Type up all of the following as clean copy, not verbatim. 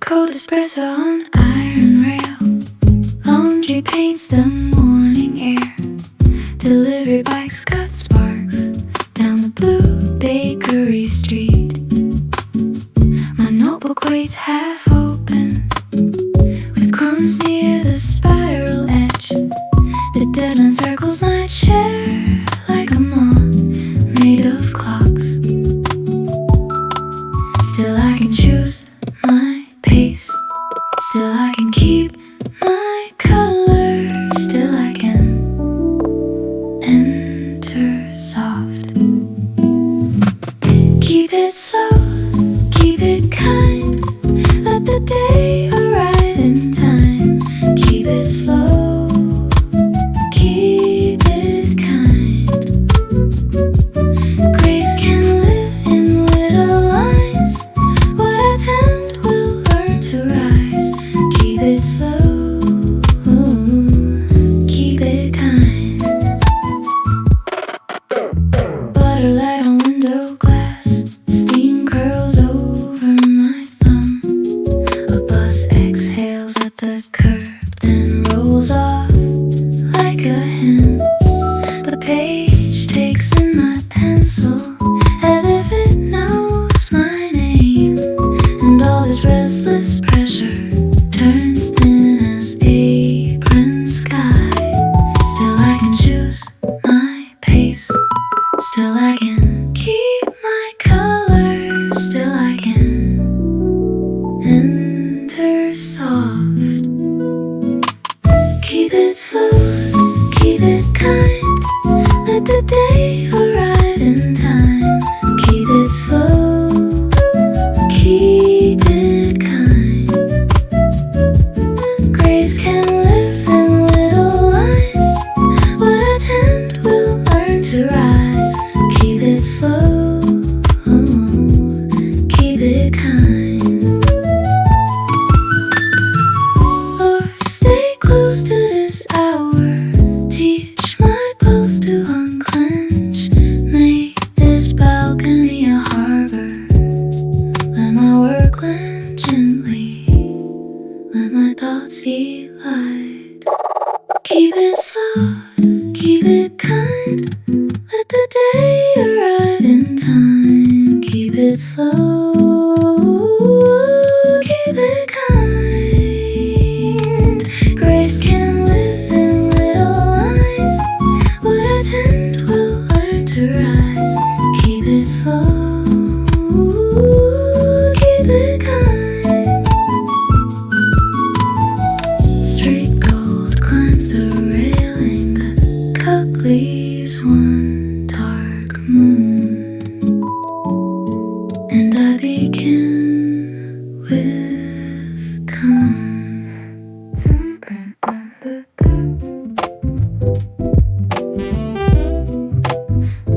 Cold espresso on iron rail. Laundry paints the morning air. Delivery bikes cut sparks down the blue bakery street. My notebook waits half open, with crumbs near the spiral edge. The deadline circles my chair like a moth made of clocks. Still I can choose my pace. Still I can keep my color. Still I can enter soft. Keep it slow, keep it kind. Let the day arrive in time. Keep it slow, keep it kind. Grace can live in little lines. What I tend will learn to rise. Keep it slow, keep it kind. Butter light on window glass. Steam curls over my thumb. A bus exhales at the curb, then rolls off like a hymn. The page takes in my pencil as if it knows my name. And all this restless pressure turns thin as apron sky. Still I can choose my pace. Still I can keep my color. Still I can enter soft. Keep it slow, keep it kind. Let the day arrive in time. Keep it slow, keep it kind. Grace can live in little lines. What I tend will learn to rise. Keep it slow, keep it kind. Lord, stay close to this hour. Teach my pulse to unclench. Make this balcony a harbor. Let my work land gently. Let my thoughts see light. Keep it slow, keep it kind. Let the day arrive in time. Keep it slow, keep it kind. Grace can live in little lines. What I tend will learn to rise. Keep it slow, keep it kind. Straight gold climbs the railing. The cup leaves one dark moon. And I begin with come. Thumbprint on the cup.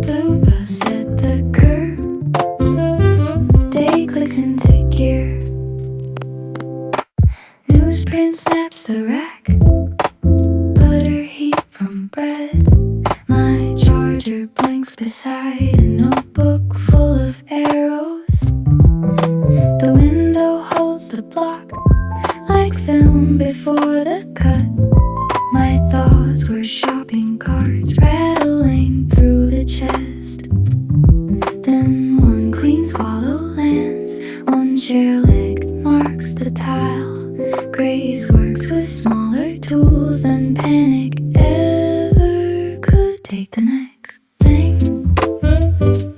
Blue bus at the curb. Day clicks into gear. Newsprint snaps the rack. Butter heat from bread. My charger blinks beside a notebook full of arrows. The window holds the block like film before the cut. My thoughts were shopping carts rattling through the chest. Then one clean swallow lands. One chair leg marks the tile. Grace works with smaller tools than panic ever could. Take the next thing.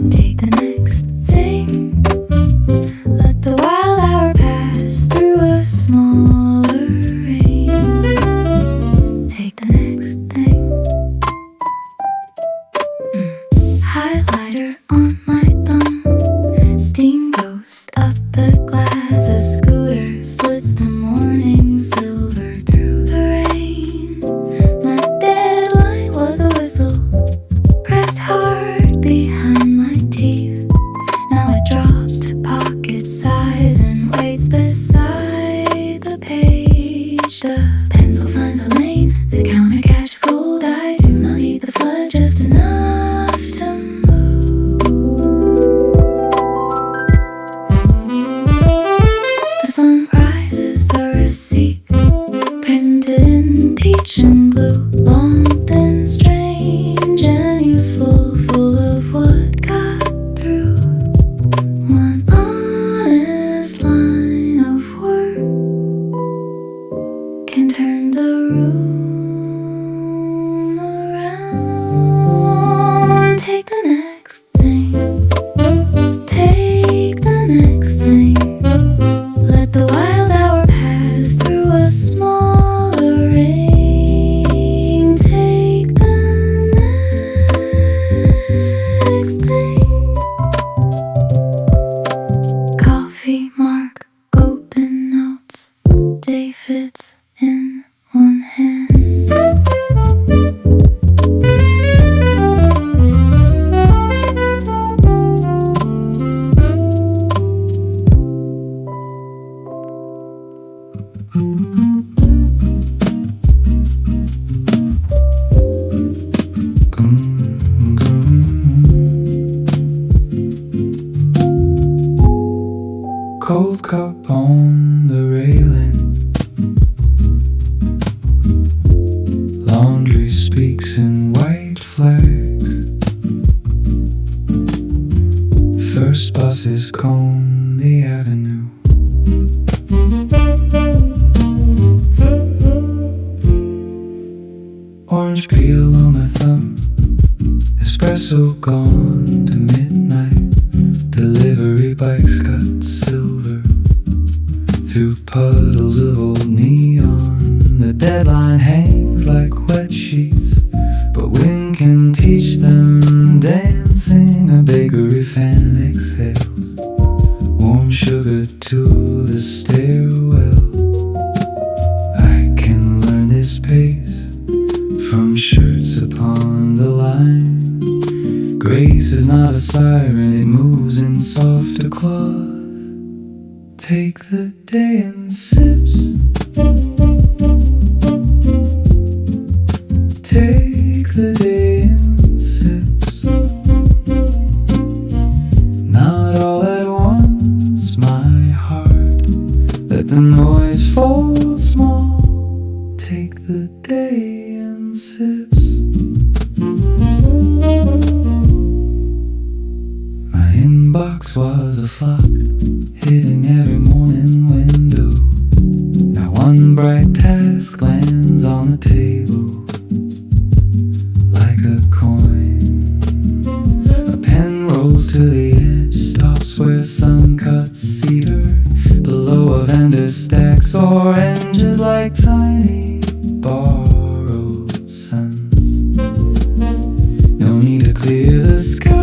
Take the next thing. Let the wild hour pass through a smaller rain. Take the next thing. Highlighter on my thumb. Steam ghost up the glass. A scooter slits the morning silver through the rain. My deadline was a whistle pressed hard behind my teeth. Now it drops to pocket size and waits beside the page. The pencil Cold cup on the railing, laundry speaks in white flags. First buses comb the avenue. Orange peel on my thumb, espresso gone to midnight. Delivery bikes cut silver through puddles of old neon. The deadline hangs like wet sheets, but wind can teach them dancing. A bakery fan exhales warm sugar to the stairwell. I can learn this pace from shirts upon the line. Grace is not a siren, it moves in softer cloth. Take the day in sips. Take the day in sips. Not all at once, my heart. Let the noise fold small. Take the day in sips. Inbox was a flock hitting every morning window. Now one bright task lands on the table like a coin. A pen rolls to the edge, stops where sun cuts cedar. Below a vendor stacks oranges like tiny borrowed suns. No need to clear the sky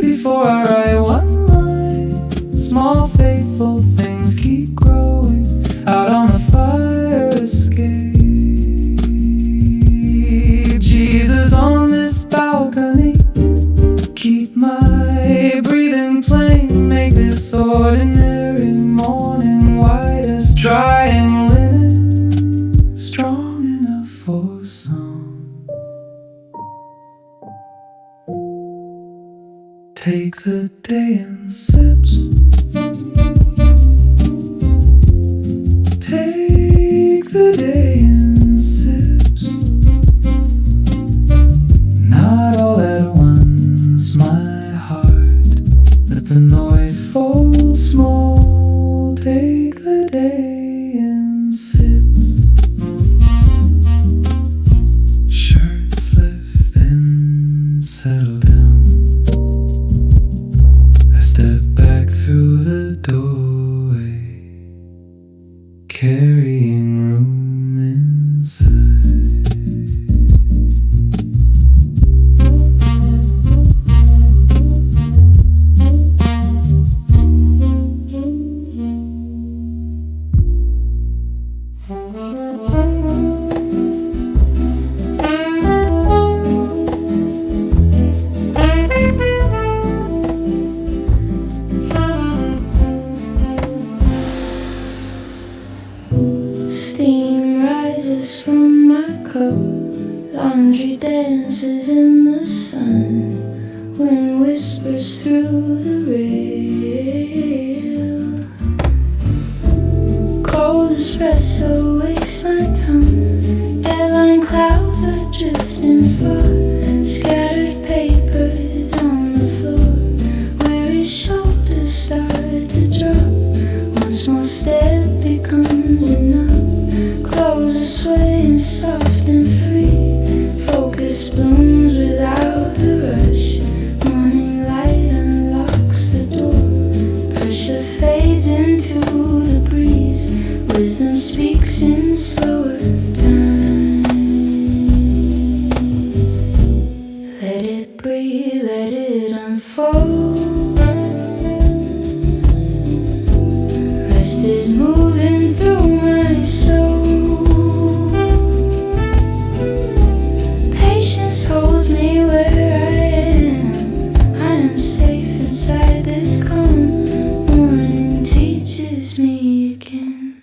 before I write one line. Small faithful things keep growing out on a fire escape. Jesus on this balcony, keep my breathing plain. Make this ordinary morning white as drying linen, strong enough for song. Take the day in sips. Take the day in sips. Not all at once, my heart. Let the noise fold small. Take the day in sips. Shirts lift, then settle down. Step back through the doorway, carrying room inside. Steam rises from my cup, laundry dances in the sun, wind whispers through the rail. Cold espresso wakes my tongue, deadline clouds are drifting far, scattered papers on the floor, weary shoulders start to drop, one small step becomes enough. Clothes are swaying soft and free, focus blooms without a rush, morning light unlocks the door, pressure fades into the breeze, wisdom speaks in slower time. Let it breathe, let it unfold, rest is moving through my soul. Holds me where I am safe inside this calm. Morning teaches me again.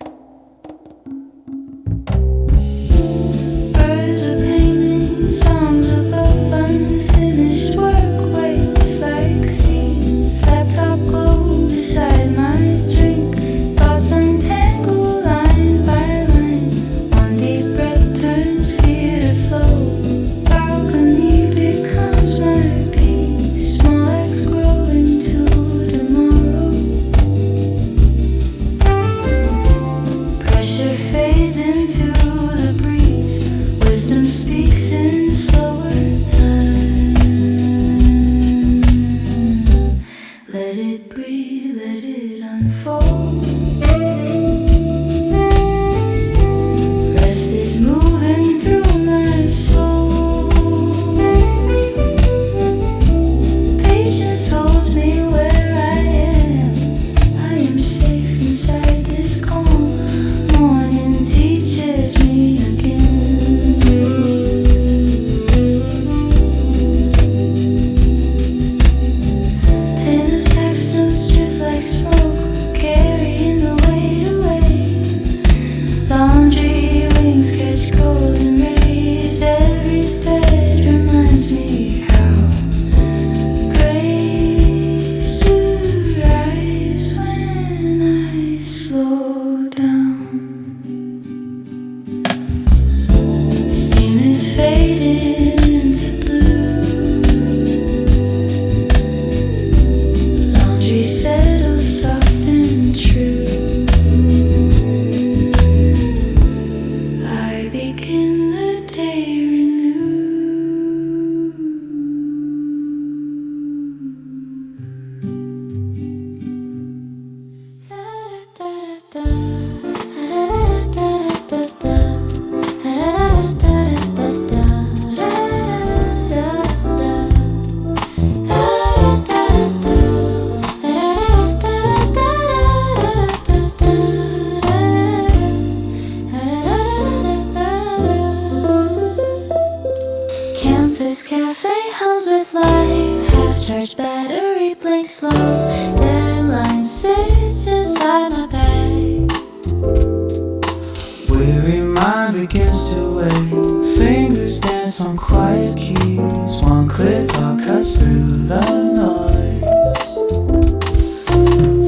begins to wave. Fingers dance on quiet keys. One clear thought cuts through the noise.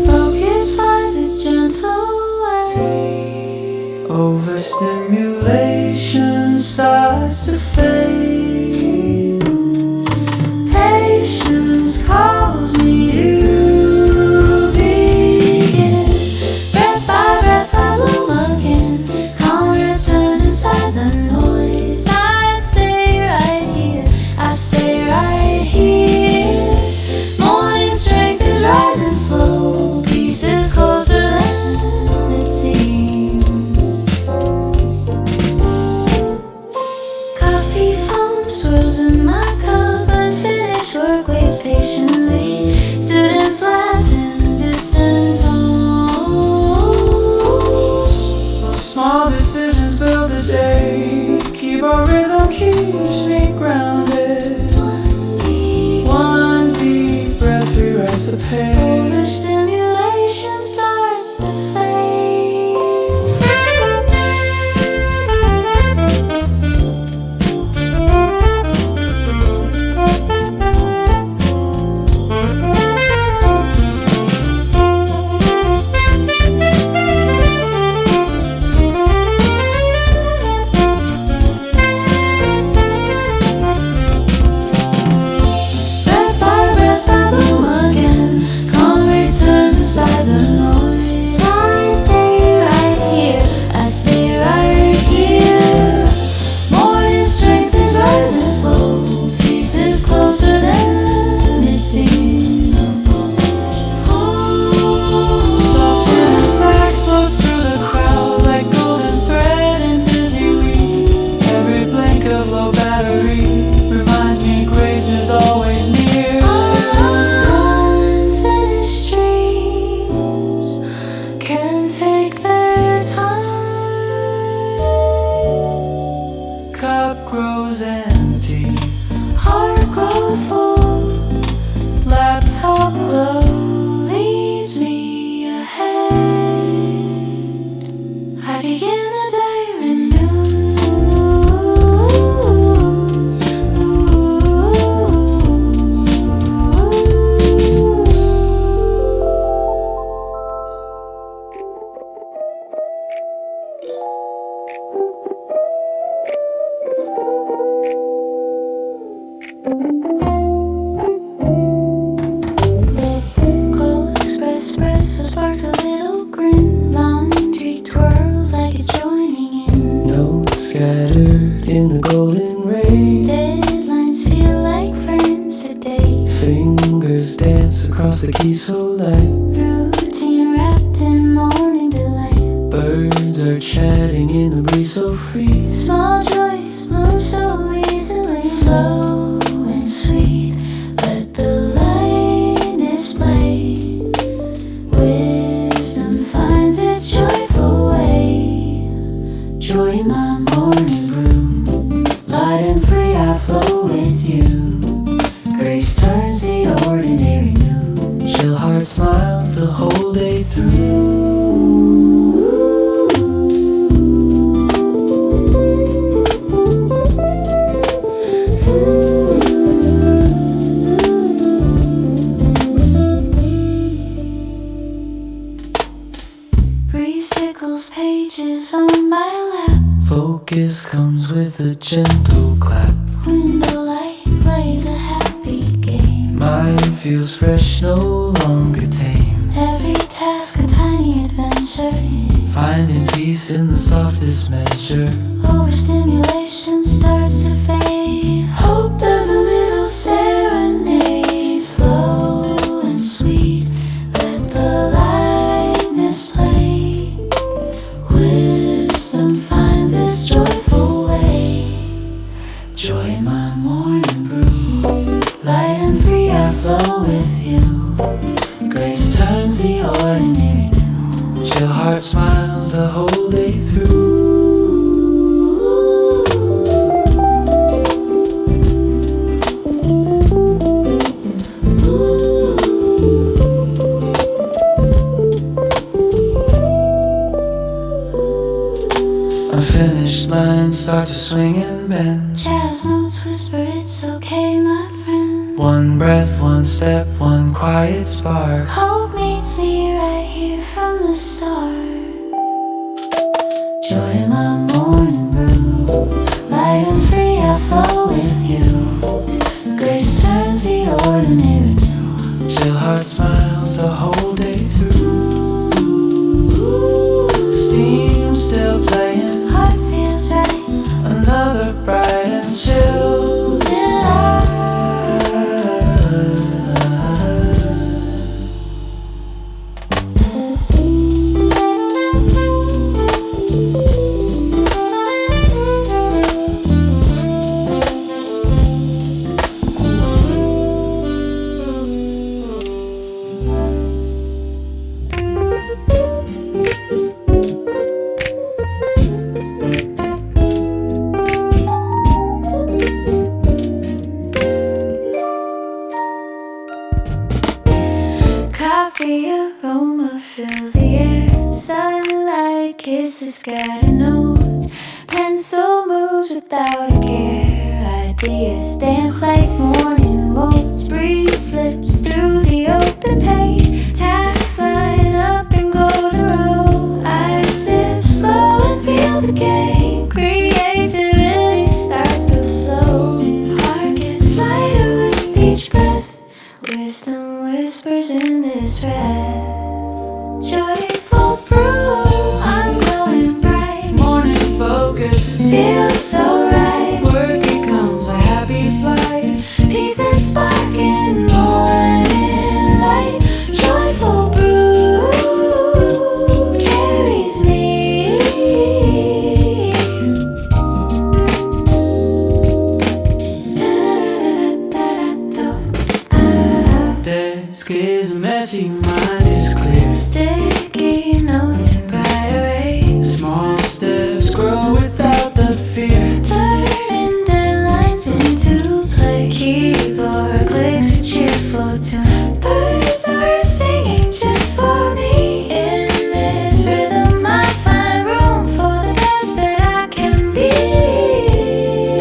Focus finds its gentle way. Overstimulation starts to fade. Patience calls me to begin. Breath by breath I bloom again. Calm returns inside the noise. I stay right here, I stay right here. Morning strength is rising slow. Peace is closer than it seems. Coffee foam swirls in my cup. Unfinished work waits patiently. Students laugh in distant tones. Small decisions build the day. Keep our rhythm, keeps me grounded. One deep breath rewrites the page. Overstimulation starts to fade. Breath by breath I bloom again. Calm returns inside the noise. I stay right here, I stay right here. Morning strength is rising slow. Peace is closer than it seems. Soft tenor sax floats through the crowd like golden thread in busy weed. Every blink of low battery reminds me grace is always near. Unfinished dreams can take their time. Cup grows empty, Heart grows full. laptop Top glow leads me ahead. I begin the day Glow espresso sparks a little grin. Laundry twirls like it's joining in. notes scattered in the golden ray. Deadlines feel like friends today. Fingers dance across the key so light. Routine wrapped in morning delight. Birds are chatting in the breeze so free. Small joys bloom so easily. Slow and sweet, let the lightness play. Wisdom finds its joyful way. Joy in my morning brew. Light and free I flow with you. Grace turns the ordinary new. Chill heart smiles the whole day through. Breeze tickles pages on my lap. Focus comes with a gentle clap. Window light plays a happy game. Mind feels fresh, no longer tame. Every task a tiny adventure. Finding peace in the softest measure. Overstimulation starts to fade. Hope does a little serenade. Slow and sweet, let the lightness play. Wisdom finds its joyful way. Joy in my morning brew. Light and free I flow with you. Grace turns the ordinary new. Chill heart smiles the whole day through. My finish lines start to swing and bend. Jazz notes whisper, it's okay, my friend. One breath, one step, one quiet spark. Hope meets me right here from the start. Joy in my morning brew, light and free, I flow with you. Grace turns the ordinary new. Chill heart smiles the whole day through. Steam still playing, Heart feels right, another bright and chill delight. Coffee aroma fills the air. Sunlight kisses scatter notes. Pencil moves without a care. Ideas dance like morning motes. Breeze slips through the open page. Tacks line up and go to row. I sip slow and feel the game. Creativity starts to flow. Heart gets lighter with each breath. Wisdom whispers in this rest. Joyful brew, I'm glowing bright. morning focus. Feels so right. Work becomes a happy flight. Peace and spark in morning light. Joyful brew carries me. Da-da-da-da-da-da. Desk is messy, mind is clear. Sticky notes and bright arrays. Small steps grow without the fear. Turning deadlines into play. Keyboard clicks a cheerful tune. Birds are singing just for me. In this rhythm I find room for the best that I can be.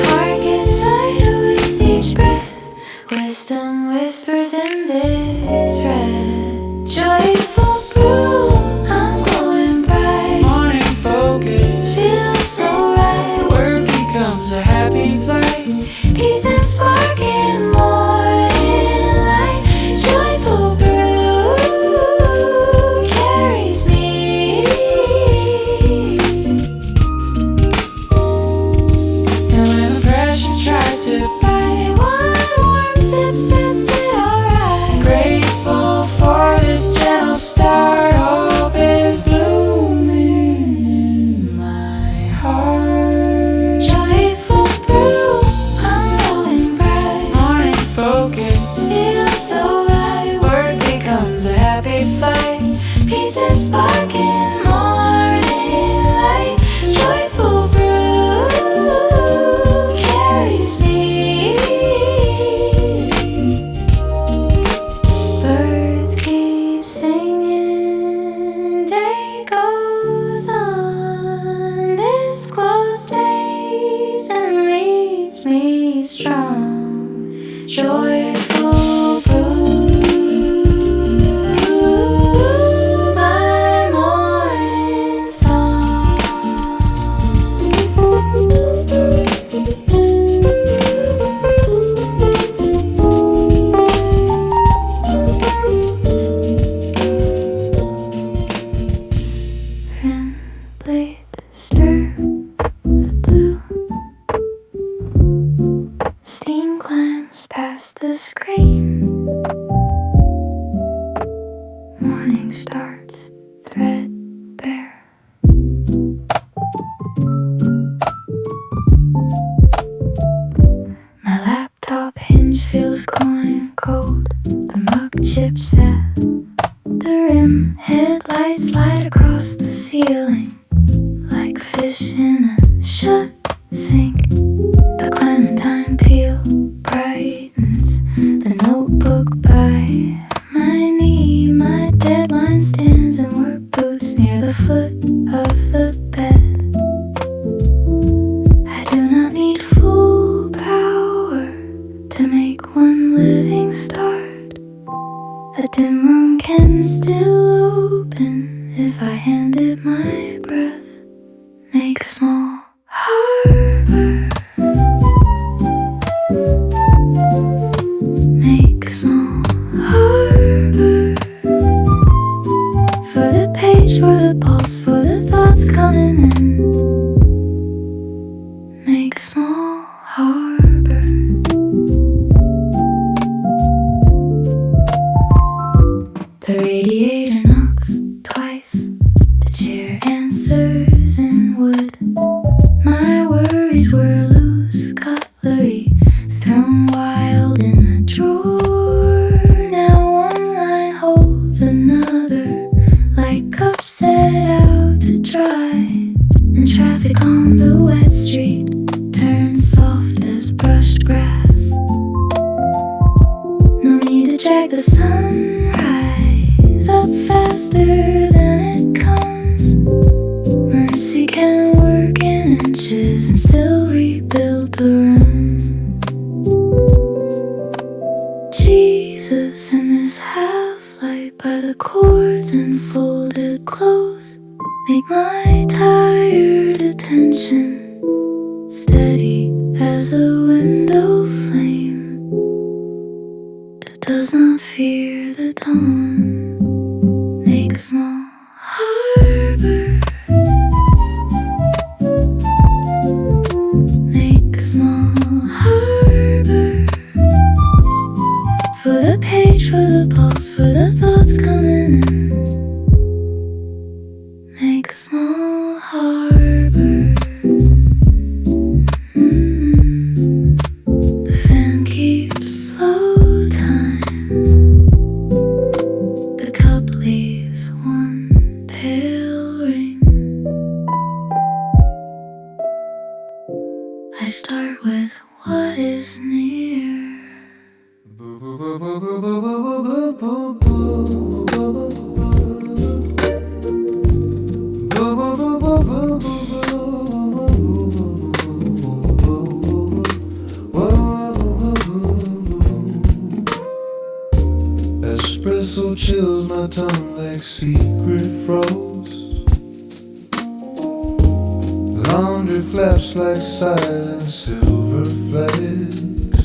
Heart gets lighter with each breath. Wisdom whispers in this rest. Joyful brew, I'm glowing bright. Morning focus. Feels so right. Work becomes a happy flight. Peace and spark in morning light. Joyful brew carries me. And when the pressure tries to Right, one warm sip sets it alright. grateful for this gentle start. Hope is blooming in my heart. Joyful brew, I'm glowing bright. Morning focus. Feels so right. Work becomes a happy flight. Peace and spark in morning light. Joyful brew carries me. Birds keep singing. Day goes on. This glow stays and leads me strong. Joyful brew, my morning song. Rim blade stir blue. Steam climbs past the screen. Morning starts threadbare. My laptop hinge feels coin cold. The mug chips at the rim. Headlights slide across the ceiling like fish in Make a small harbor. Make a small harbor. For the page, for the pulse, for the thoughts coming in. Make a small harbor. The radiator knocks twice. The chair answers in wood. My worries were loose cutlery, thrown wild in a drawer. Now one line holds another, like cups set out to dry. And traffic on the wet street turns soft as brushed grass. No need to drag the sunrise up faster than it comes. Mercy can work in inches and still rebuild the room. Jesus in his half-light by the cords and folded clothes make my tired attention steady as a window flame that does not fear the dawn. Make a small harbor. Make a small harbor. For the page, for the pulse, for the thoughts coming in. Make a small harbor. The fan keeps slow time. The cup leaves one pale ring. I start with what is near. Espresso chills my tongue like secret froze. Laundry flaps like silent silver flags.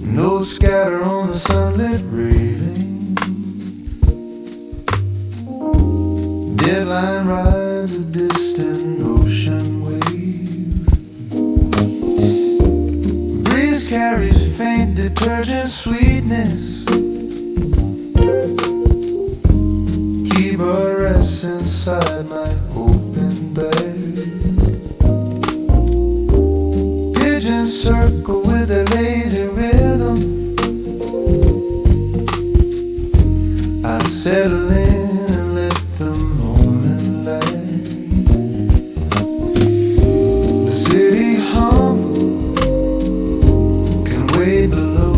Notes scatter on the sunlit railing. Deadline rides a distant ocean wave. Breeze carries faint detergent sweetness. Keyboard rests inside my open bag. Pigeons circle with a lazy rhythm. I settle in and let the moment lag. The city hum can wait below.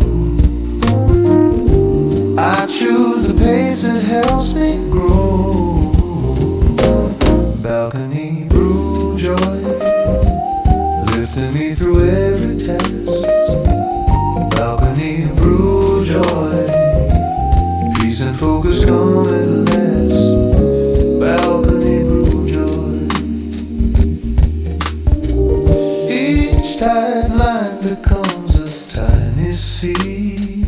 I choose the pace that helps me grow. Balcony brew joy, lifting me through every test. Balcony brew joy, peace and focus come at last. Balcony brew joy. Each tight line becomes a tiny seed.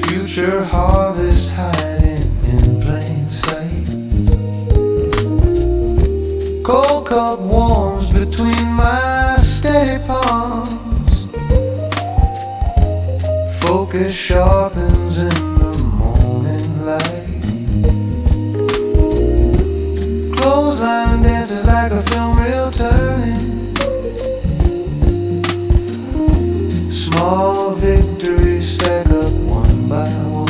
Future harvest hiding in plain sight. Cold cup warms between my steady palms. Focus sharpens in the morning light. Clothesline dances like a film reel turning. Small victories stack up one by one.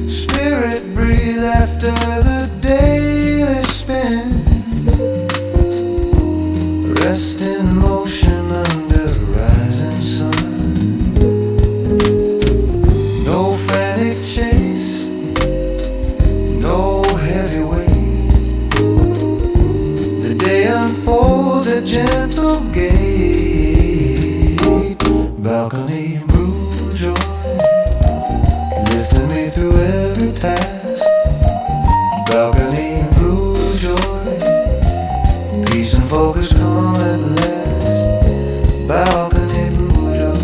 Spirit breathe after the daily spin. Rest in motion under rising sun. No frantic chase, no heavy weight. The day unfolds a gentle gate. Balcony brew joy, lifting me through every time. task. Balcony brew joy, peace and focus come at last. Balcony brew joy,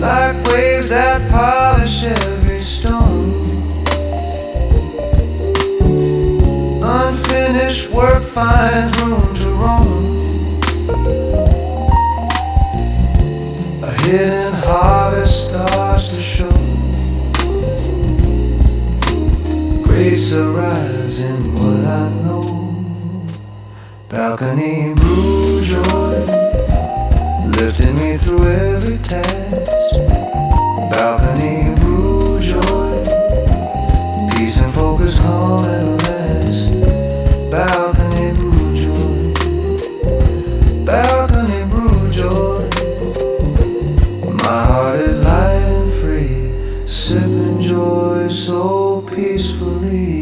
like waves that polish every stone. Unfinished work finds room to roam. A hidden harvest starts to show. Grace arrives in what I know. Balcony brew joy, lifting me through every task. Balcony brew joy, peace and focus calm and last. Balcony brew joy, balcony brew joy. My heart is light and free, sipping joy so peacefully.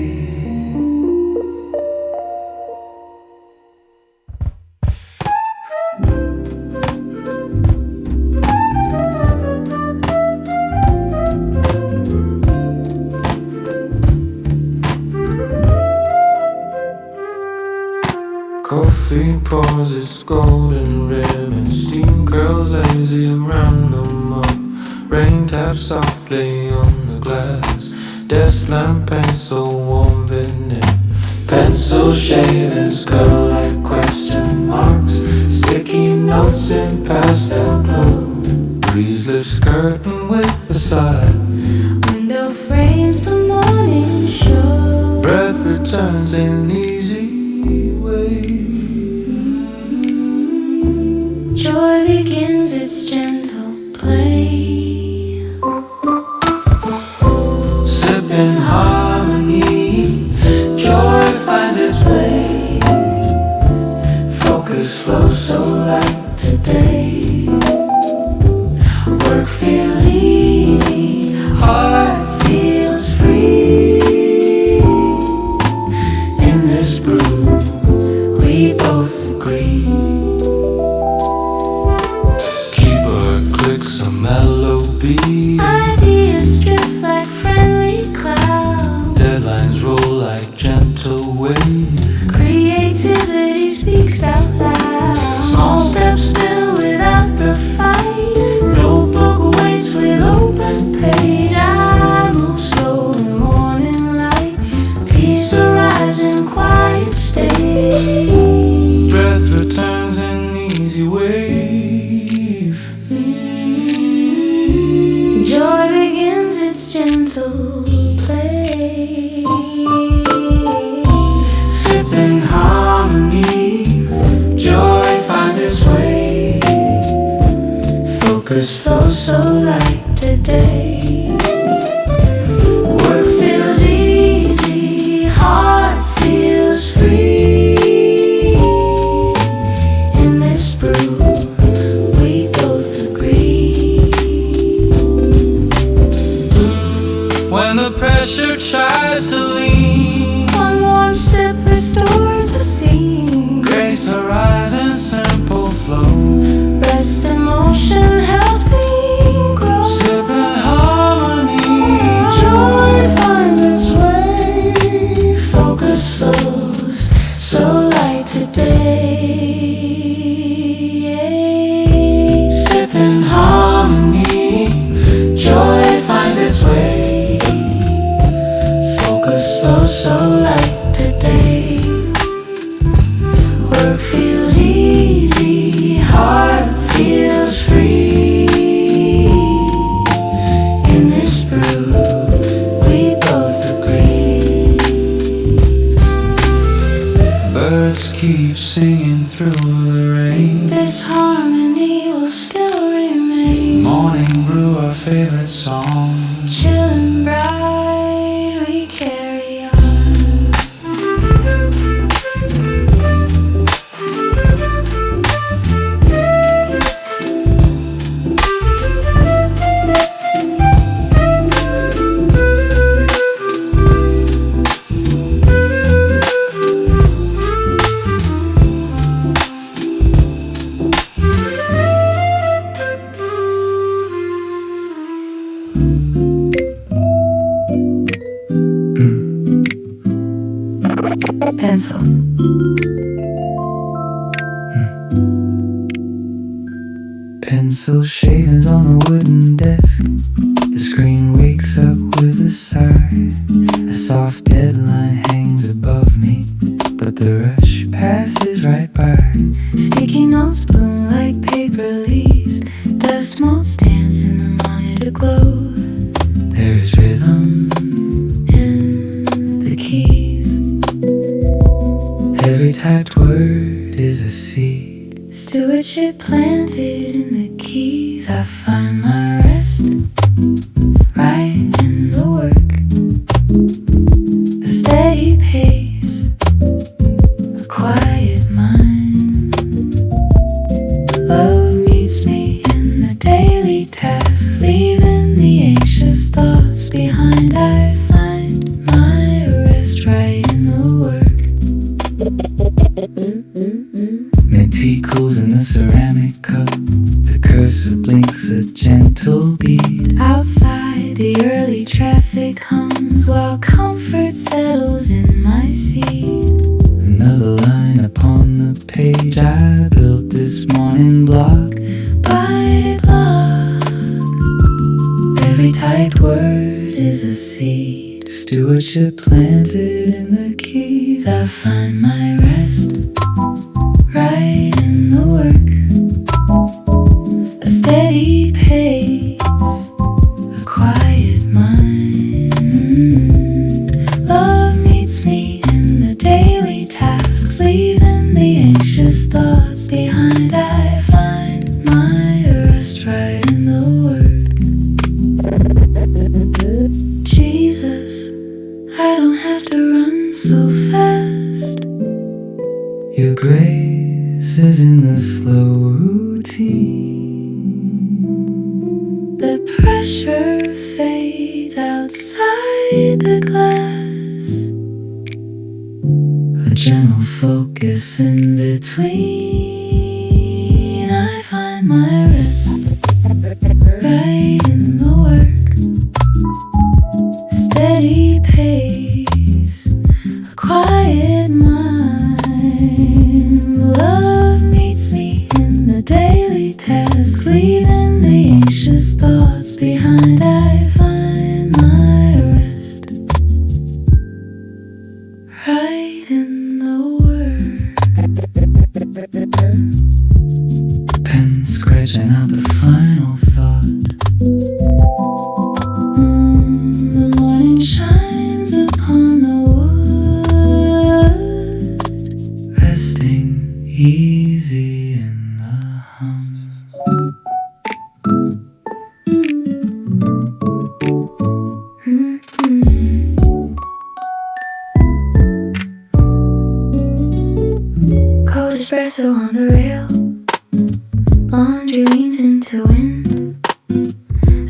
Coffee pours its golden rim and steam curls lazy around them up. Rain taps softly on the glass. Desk lamp pencil warm vignette. Pencil shavings curl like question marks. Sticky notes in pastel blue. Breeze lifts curtain with a sigh. Window frames the morning show. Breath returns in easy way. Joy begins its gentle play. Sipping harmony, joy finds its way. Focus flows so light today. Work feels easy, heart feels free. In this brew, we both agree. Keyboard clicks a mellow beat. Ideas drift like friendly clouds. Deadlines roll like gentle waves. Creativity speaks out loud. Small steps build without the fight. Notebook waits with open page. I move slow in morning light. Peace arrives in quiet state. Breath returns in easy wave. Joy begins its gentle play. Sipping harmony, joy finds its way. Focus flows so light today. Work feels easy, heart feels free. In this brew, we both agree. When the pressure tries to lean, One warm sip restores the scene. grace arises in simple flow. Rest in motion helps the grow. Sipping harmony, joy finds its way. Focus flows so light today. Sipping harmony, joy finds its way. Focus flows so light today. Work feels easy, heart feels free. In this brew, we both agree. Birds keep singing through the rain. This harmony will still remain. Morning brew, our favorite song. Chill and bright, we carry on. pencil. Pencil shavings on the wooden desk. The screen wakes up with a sigh. A soft deadline hangs above me, but the rush passes right by. Sticky notes bloom like paper leaves. Dust motes dance in the monitor glow. There is rhythm In the keys, every typed word is a seed. stewardship planted in the keys. I find my rest right in the work. A steady pace, a quiet mind. Love meets me in the daily tasks, leaving the anxious thoughts behind. I find my rest right in the work. Mint tea cools in the ceramic cup. The cursor blinks a gentle bead. Outside, the early traffic hums while comfort settles in my seat. Another line upon the page I built this morning, block By block, every typed word is a seed. stewardship planted in the keys. I find my rest right in the work. A steady pace, a quiet mind. Love meets me in the daily tasks, leaving the anxious thoughts behind. I find my rest right in the work. Jesus, I don't have to run so fast. Your grace is in the slow routine. The pressure fades outside the glass. A gentle Focus in between. I find my rest right in the work. Steady pace, a quiet mind. Love meets me in the daily tasks, leaving the anxious thoughts behind. I find my rest right in the work. pen scratching out the final thought. The morning shines upon the wood. Resting easy in the hum. Cold espresso on the rail. Laundry leans into wind.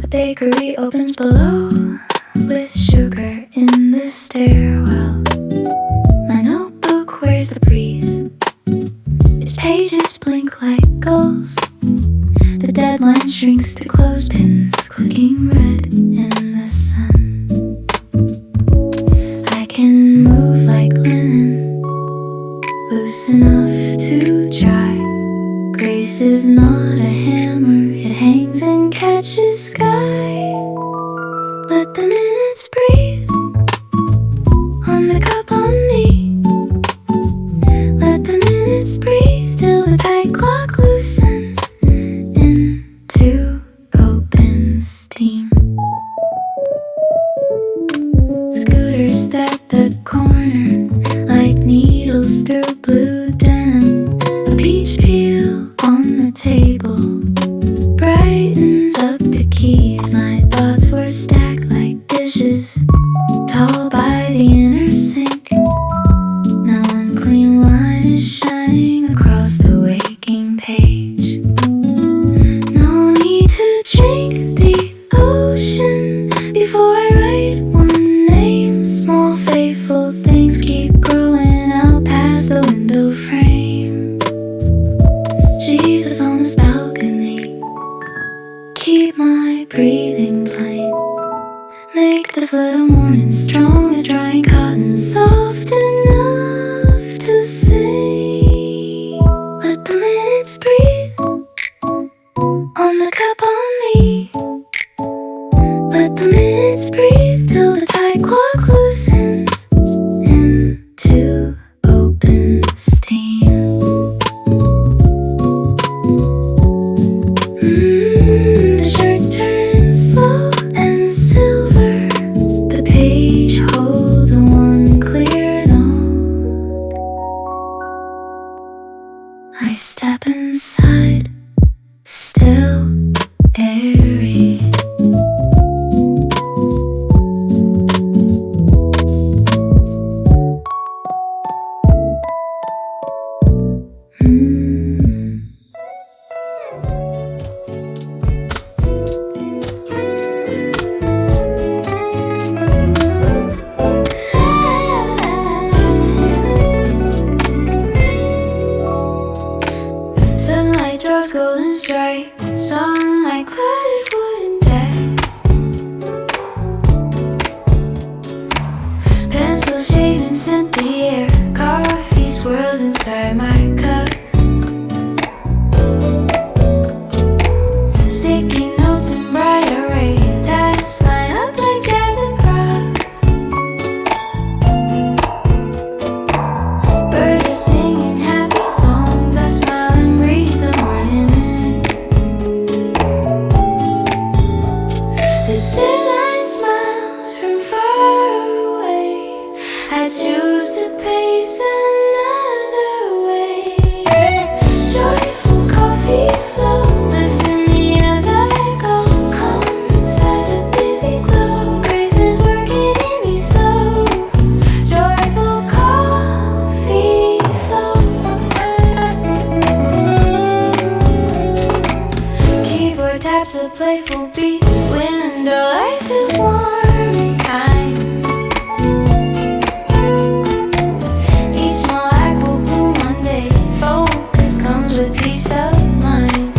A bakery opens below with sugar in the stairwell. My notebook wears the breeze. Its pages blink like gulls. The deadline shrinks to clothespins, clicking red in the sun. I can move like linen, loose enough to dry. Grace is not a hammer, it hangs and catches sky. Let the minutes breathe on the cup on me. Let the minutes breathe till the tight clock loosens into open steam. Scooters stacked the corner like needles through blue denim. A peach peel on the table brightens up the keys. My thoughts were stacked like dishes, tall by the inner sink. Now unclean line is shining across the waking page. No need to drink the ocean before I write one name. Small faithful things keep growing out past the window frame. Jesus on this balcony, keep my breathing plain. Make this little morning strong as drying cotton, soft enough minutes breathe till the tight clock loosens into open steam. The shirts turn slow and silver. The page holds one clear note. I step inside, still airy. Sunlight draws golden stripes on my cladded wooden decks. Pencil shaving scent the air. Coffee swirls inside my cup. Sticky notes in bright array. Tasks line up like jazz and prop. Birds are singing happy songs. I smile and breathe the morning in. The daylight smiles from far away. I choose to pace another way. Joyful coffee flow, lifting me as I go. Calm inside a busy glow. Grace is working in me slow. Joyful coffee flow. Keyboard taps a playful beat. Window light feels warm and kind. Each small act will bloom one day. Focus comes with peace of mind.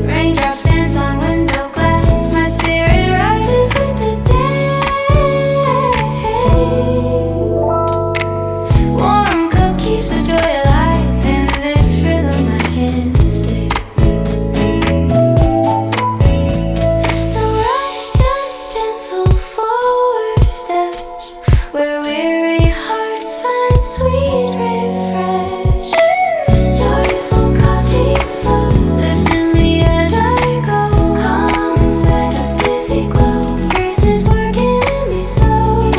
Raindrops dance on window glass. My spirit rises with the day. Warm cup keeps the joy alive. In this rhythm I can stay. No rush, just gentle forward steps. Where weary hearts find sweet refresh. Joyful coffee flow, lifting me as I go. Calm inside a busy glow. Grace is working in me slow.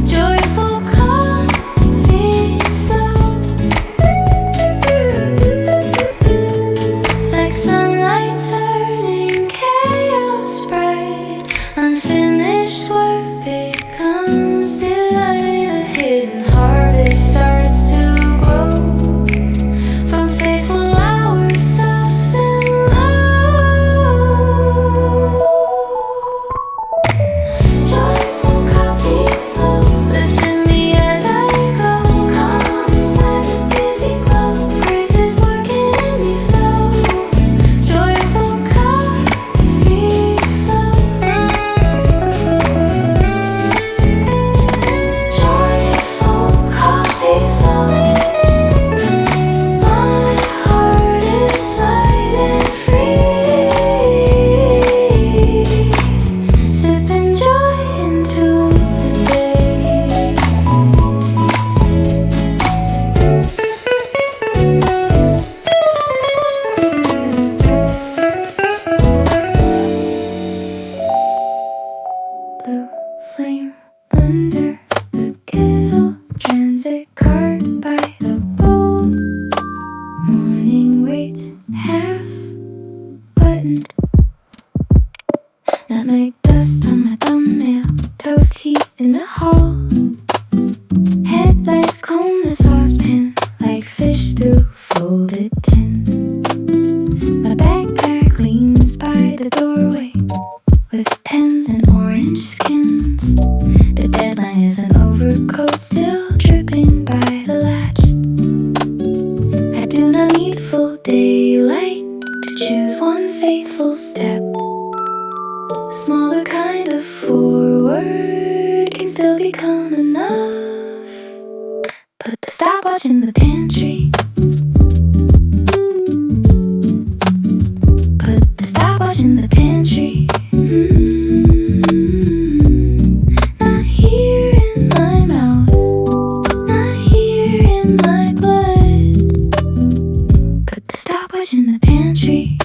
Joyful coffee flow. Like sunlight turning chaos bright. Unfinished work becomes delight. A hidden harvest starts to grow. From faithful hours soft and low. Joyful coffee flow, lifting me as I go. Calm inside a busy glow. Grace is working in me slow. Joyful coffee flow. Joyful coffee flow. My heart is light and free. Sipping joy into the day. Blue flame under the kettle. Transit cart by the bowl. Morning waits half buttoned. Nutmeg dust on my thumbnail. Toast heat in the hall. Headlights comb the saucepan like fish through folded tin. My backpack leans by the doorway with pens and orange skins. The deadline is an overcoat still dripping by the latch. I do not need full daylight to choose one faithful step. A smaller kind of forward can still become enough. Put the stopwatch in the pantry. Put the stopwatch stopwatch in the pantry. Not here in my mouth, not here in my blood. Put the stopwatch in the pantry.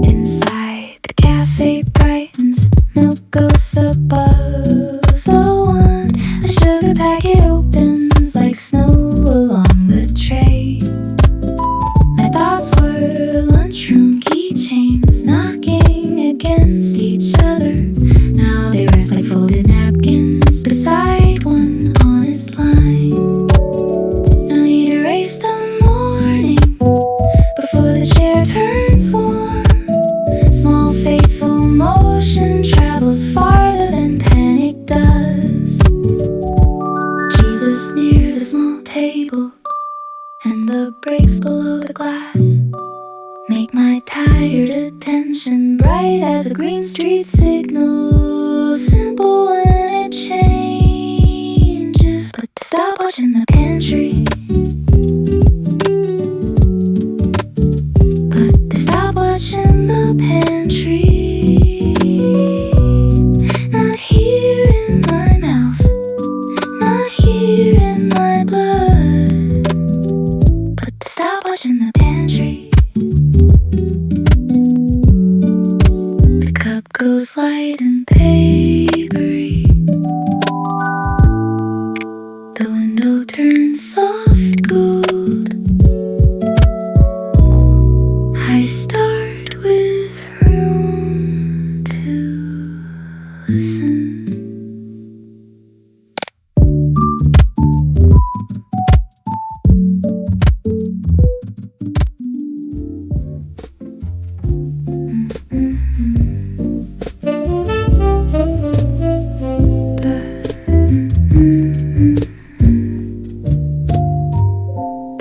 Inside the cafe brightens, milk goes above the one. A sugar packet opens like snow along the tray. My thoughts were lunchroom keychains knocking against each other. Now they rest like folded napkins beside one honest line. No need to erase the morning before the chair turns warm. Small faithful motion travels farther than panic does. Jesus near the small table, and the breaks below the glass make my tired attention bright as a green street signal. Simple when it changes. Put the stopwatch in the pantry. Put the stopwatch in the pantry. Not here in my mouth, not here in my blood. Put the stopwatch in the pantry. The cup goes light and papery. The window turns soft gold. I start with room to listen.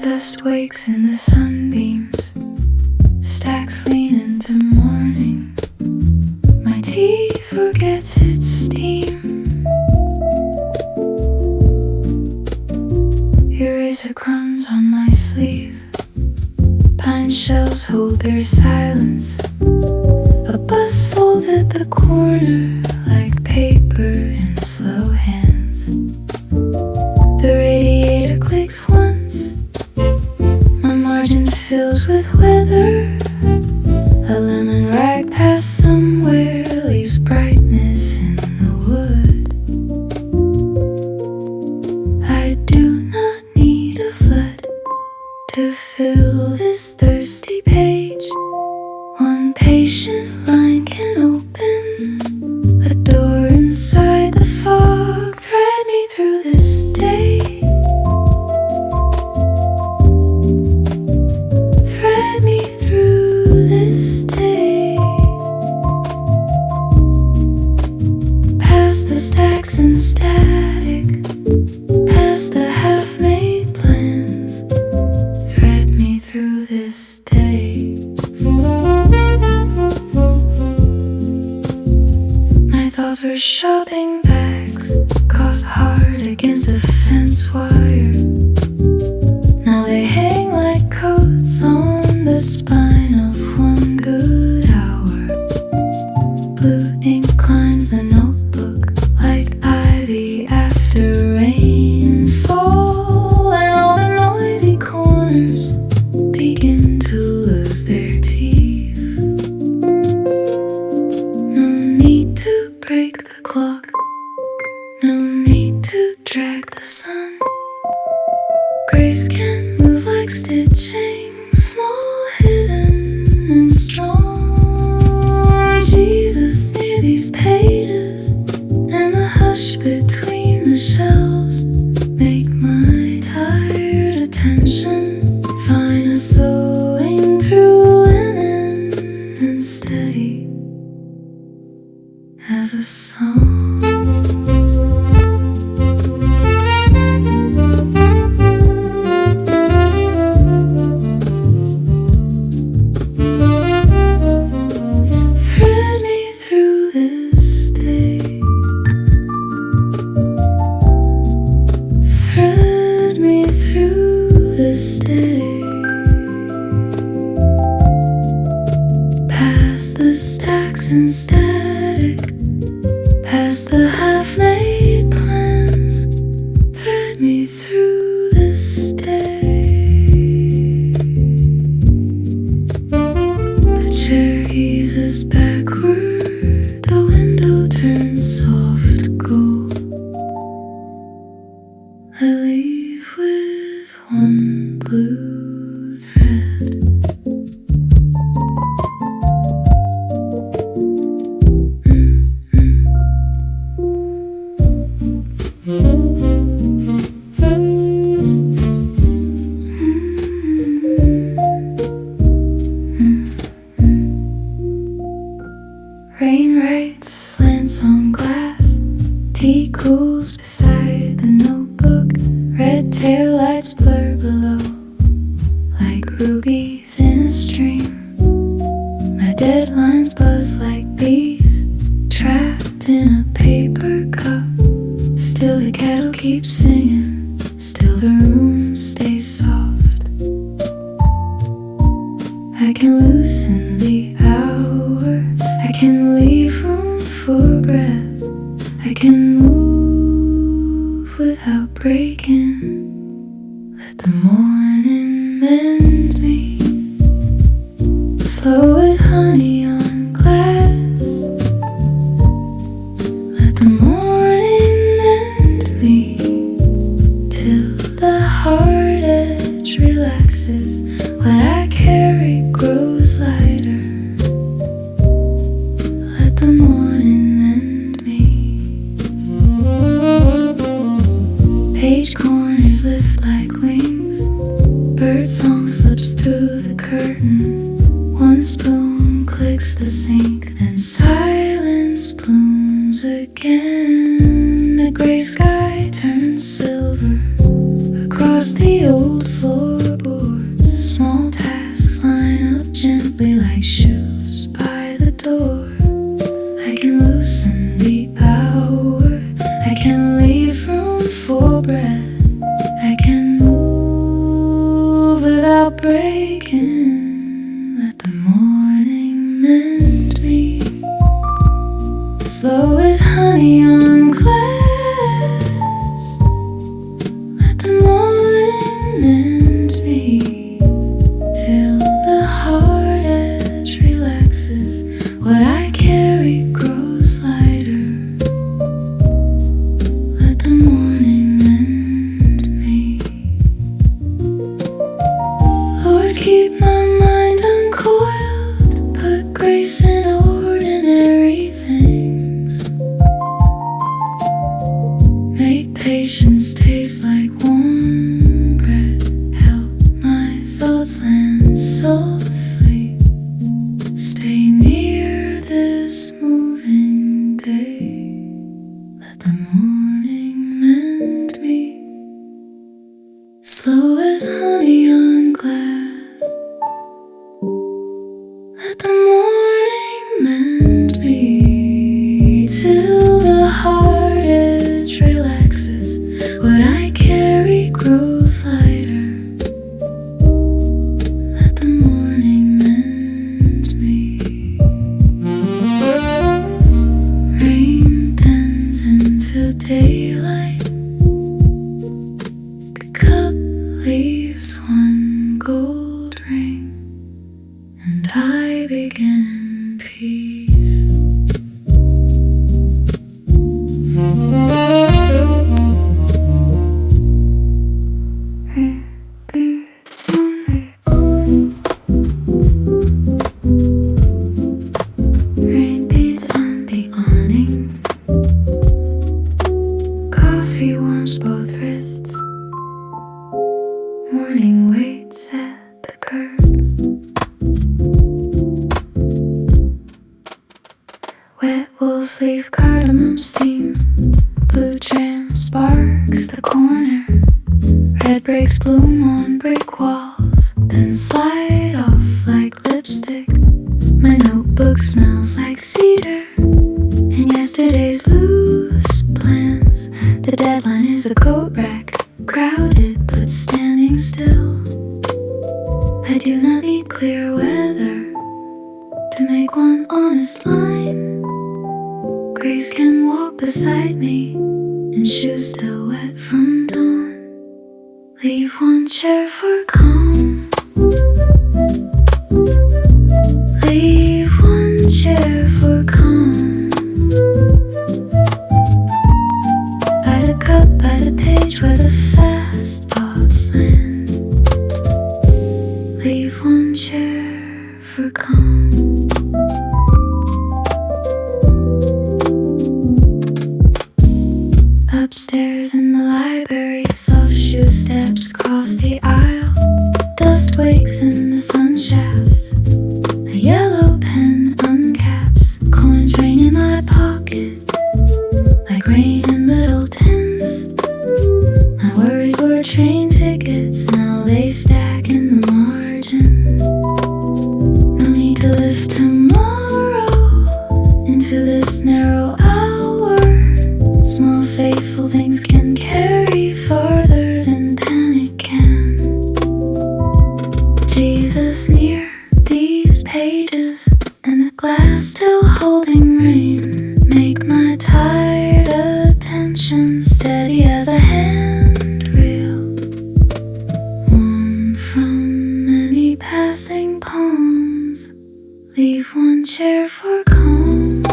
Dust wakes in the sunbeams, stacks lean into morning. My tea forgets its steam. Eraser crumbs on my sleeve. Pine shelves hold their silence. A bus folds at the corner like paper in slow hands. The radiator clicks once. My margin fills with weather. A lemon rag passed somewhere leaves brightness in the wood. I do not need a flood to fill this thirsty page. One patient line can open a door inside the fog. Thread me through this day. Thread me through this day. Past the stacks and static, past the half-made plans. Thread me through this day. My thoughts were shopping bags, caught hard against a fence wire. Now they hang like coats on the spine of one good hour. Blue ink climbs the notebook like ivy after rainfall, and all the noisy corners begin to lose their teeth. No need to break the clock, no need to drag the sun. Grace can move like stitching, small, hidden, and strong. Jesus near these pages, and the hush between the shelves make my tired attention find a sewing voice in static, past the half-made plans, thread me through this day. The chair eases backward, the window turns soft gold. I leave with one blue thread. Rain writes slants on glass, tea cools beside the notebook, red taillights blur below like rubies in a stream. My deadlines buzz like bees, trapped in a paper cup. Still the kettle keeps singing, still the room stays soft. I can loosen the hour, I can leave room for breath, I can move without breaking. Let the morning mend me, slow as honey on glass. Let the morning mend me, till the hard edge relaxes. What I carry grows lighter. Let the morning mend me. Page corners lift like wings, bird song slips through the curtain. One spoon clicks the sink, then silence blooms again. A gray sky turns silver across the old floorboards. Small tasks line up gently like shoes by the door. I can loosen the hour, I can leave room for breath, I can move without breaking. Let the morning mend me, slow as honey on glass. Let the morning mend me, till the hard edge relaxes. What I carry grows lighter. Let the morning mend me. Lord, keep my mind uncoiled, put grace in ordinary things. Make patience taste like warm bread. Help my thoughts land softly. Stay near this moving day. Let the morning mend me, slow as honey on glass. Let the morning mend me, till the hard edge relaxes. What I carry grows lighter. Let the morning mend me. Rain dens into daylight, the cup leaves one gold ring, and I begin in peace. Rain beats on the awning, coffee warms both wrists, morning waits at the curb. Wet wool sleeve cardamom steam, blue tram sparks the corner, red brakes bloom on brick walls, then slide off like lipstick. My notebook smells like cedar, and yesterday's loose plans. The deadline is a coat rack, crowded but standing still. I do not need clear weather to make one honest line. Grace can walk beside me in shoes still wet from dawn. Leave one chair for calm. Leave one chair for calm. By the cup, by the page where the fast thoughts land. Leave one chair for calm. Upstairs in the library, soft shoe steps cross the aisle. Dust wakes in the sun shafts. A yellow pen uncaps. Coins ring in my pocket like rain in little tins. My worries were train tickets, now they stack in the margin. No need to live tomorrow into this narrow hour. Small faithful things can carry farther than panic can. Jesus near these pages, and the glass still holding rain. Make my tired attention steady as a handrail, warm from many passing palms. Leave one chair for calm.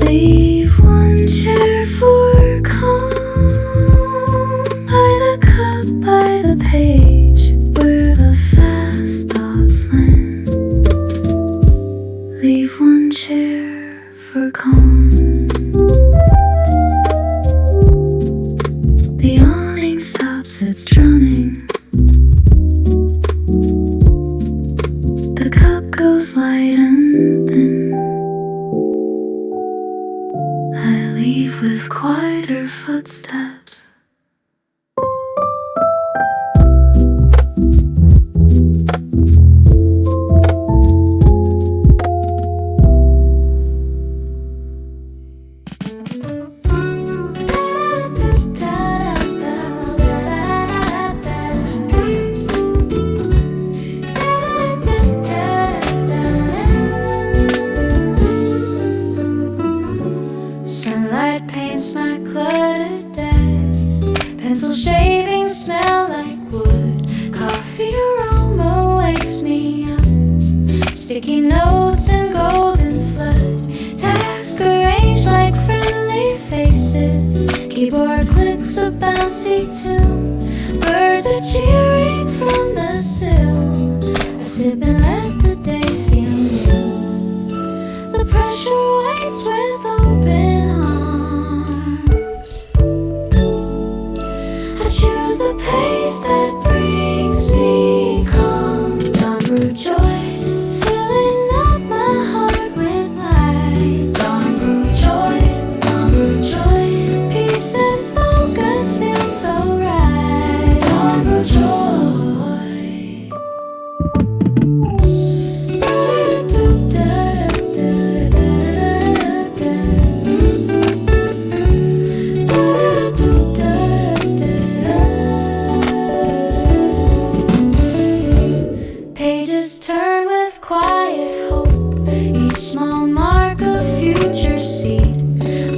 Leave one chair for calm. By the cup, by the page where the fast thoughts land. Leave one chair for calm. The awning stops its drumming. The cup goes light and thin. I leave with quieter footsteps. Sunlight paints my cluttered desk. Pencil shavings smell like wood. Coffee aroma wakes me up. Sticky notes and golden flood. Tasks arranged like friendly faces. Keyboard clicks a bouncy tune. Birds are cheering from the sill. I sip and let the day feel new. The pressure waits with open arms. I choose the pace that brings me calm. Dawn brew joy, filling up my heart with light. Dawn brew joy, peace and focus feel so right. Dawn brew joy. Pages turn with quiet hope. Each small mark a future seed.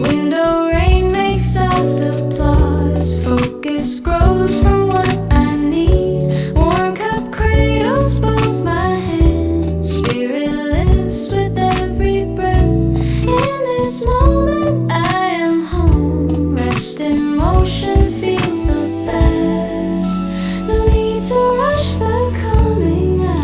Window rain makes soft applause. Focus grows from what I need. Warm cup cradles both my hands. Spirit lives with every breath. In this moment I am home. Rest in motion feels the best. No need to rush the coming hours.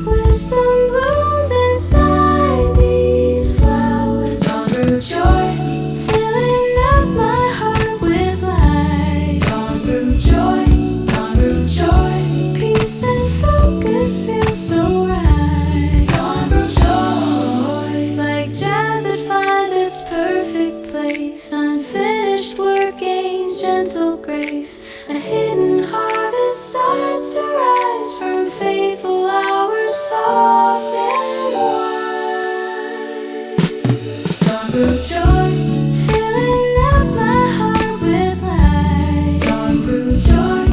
Wisdom blooms inside these flowers. Dawn brew joy, filling up my heart with light. Dawn brew joy, peace and focus feel so right. Dawn brew joy, like jazz that finds its perfect place. Unfinished work gains gentle grace. A hidden harvest starts to rise from faithful hours, soft and wise. Dawn brew joy, filling up my heart with light. Dawn brew joy,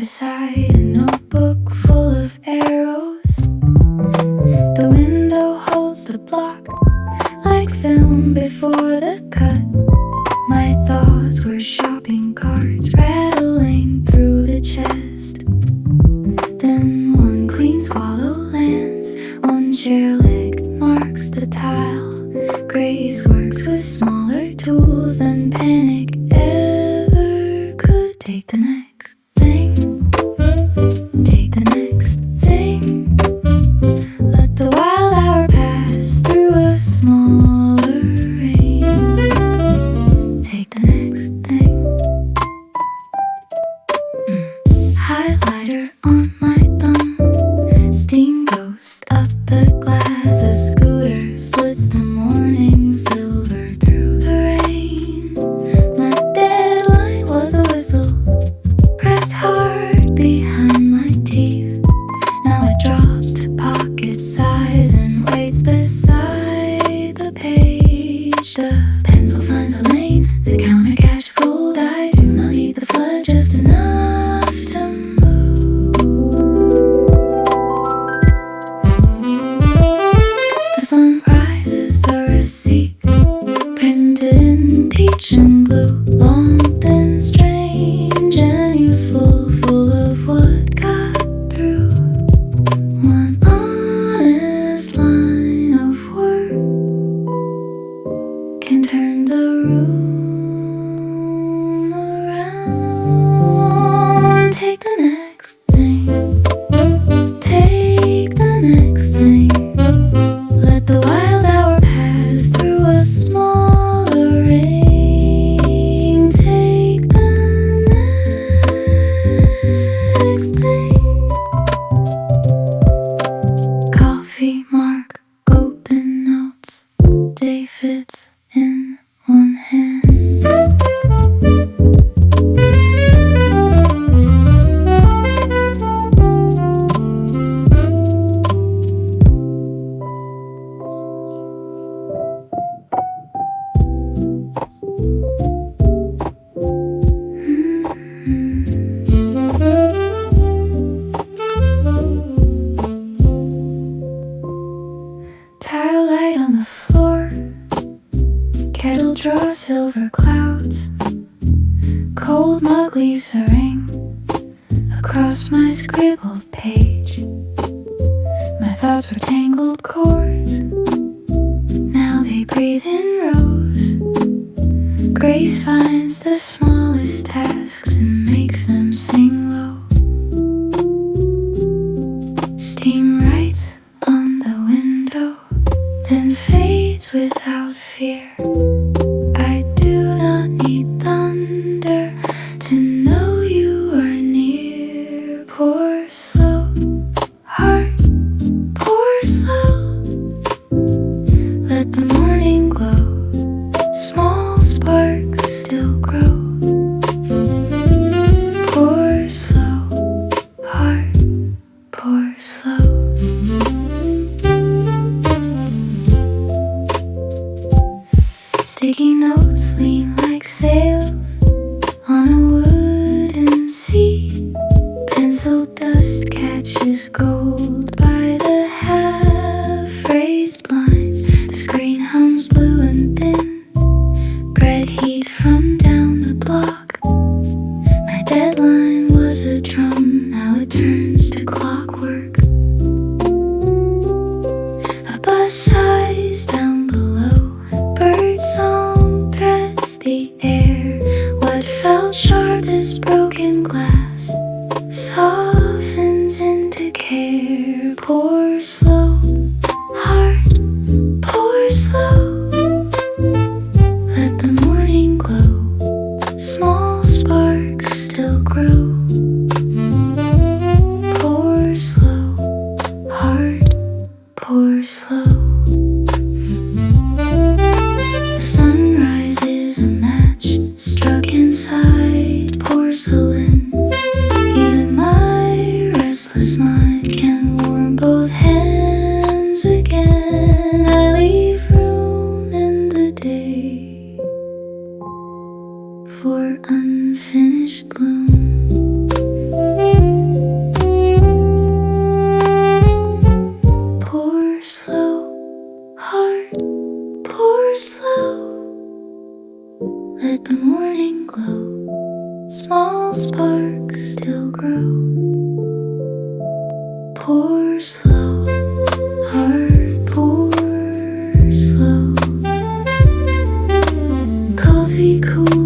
beside a notebook full of arrows. The window holds the block like film before the cut. My thoughts were shopping carts rattling through the chest. Then one clean swallow lands, one chair leg marks the tile. Grace works with smaller tools than panic ever could. Take the next thing, take the next thing. Let the wild hour pass through a smaller rain. Take the next thing. Highlighter on my thumb, steam ghost up the glass. A scooter splits the morning silver through the rain. My deadline was a whistle pressed hard behind my teeth. Now it drops to pocket size and waits beside the page. The pencil finds a lane, the counter catches gold. I do not need the flood, just enough to move. The sunrise is a receipt printed in peach and blue, long, thin, strange and useful, full of what got through. One honest line of work can turn the room around. Take the next thing, take the next thing. Let the wild hour pass through a smaller ring. Take the next thing. Coffee mark, open notes. Day fits in one hand. Tile light on the floor, kettle draw silver clouds. Cold mug leaves a ring across my scribbled page. My thoughts were tangled cords, now they breathe in rows. Grace finds the smallest tasks and makes them sing low. Steam writes on the window, then fades without fear. I do not need thunder to know you are near. Pour slow, heart, pour slow. Let the morning glow, small sparks still grow. Pour slow, heart, pour slow. Sticky notes lean like sails on a wooden sea. Pencil dust catches gold by the half-raised lines. The screen hums blue and thin, bread heat from down the block. My deadline was a drum, now it turns to clockwork. A bus sighs down below, bird song threads the air. What felt sharp as broken glass softens into care. Pour slow, heart, pour slow. Let the morning glow, small sparks still grow. Pour slow, heart, pour slow. The sunrise is a match struck inside porcelain. Even my restless mind can warm both hands again. I leave room in the day for unfinished bloom. slow, heart pour slow. Coffee cool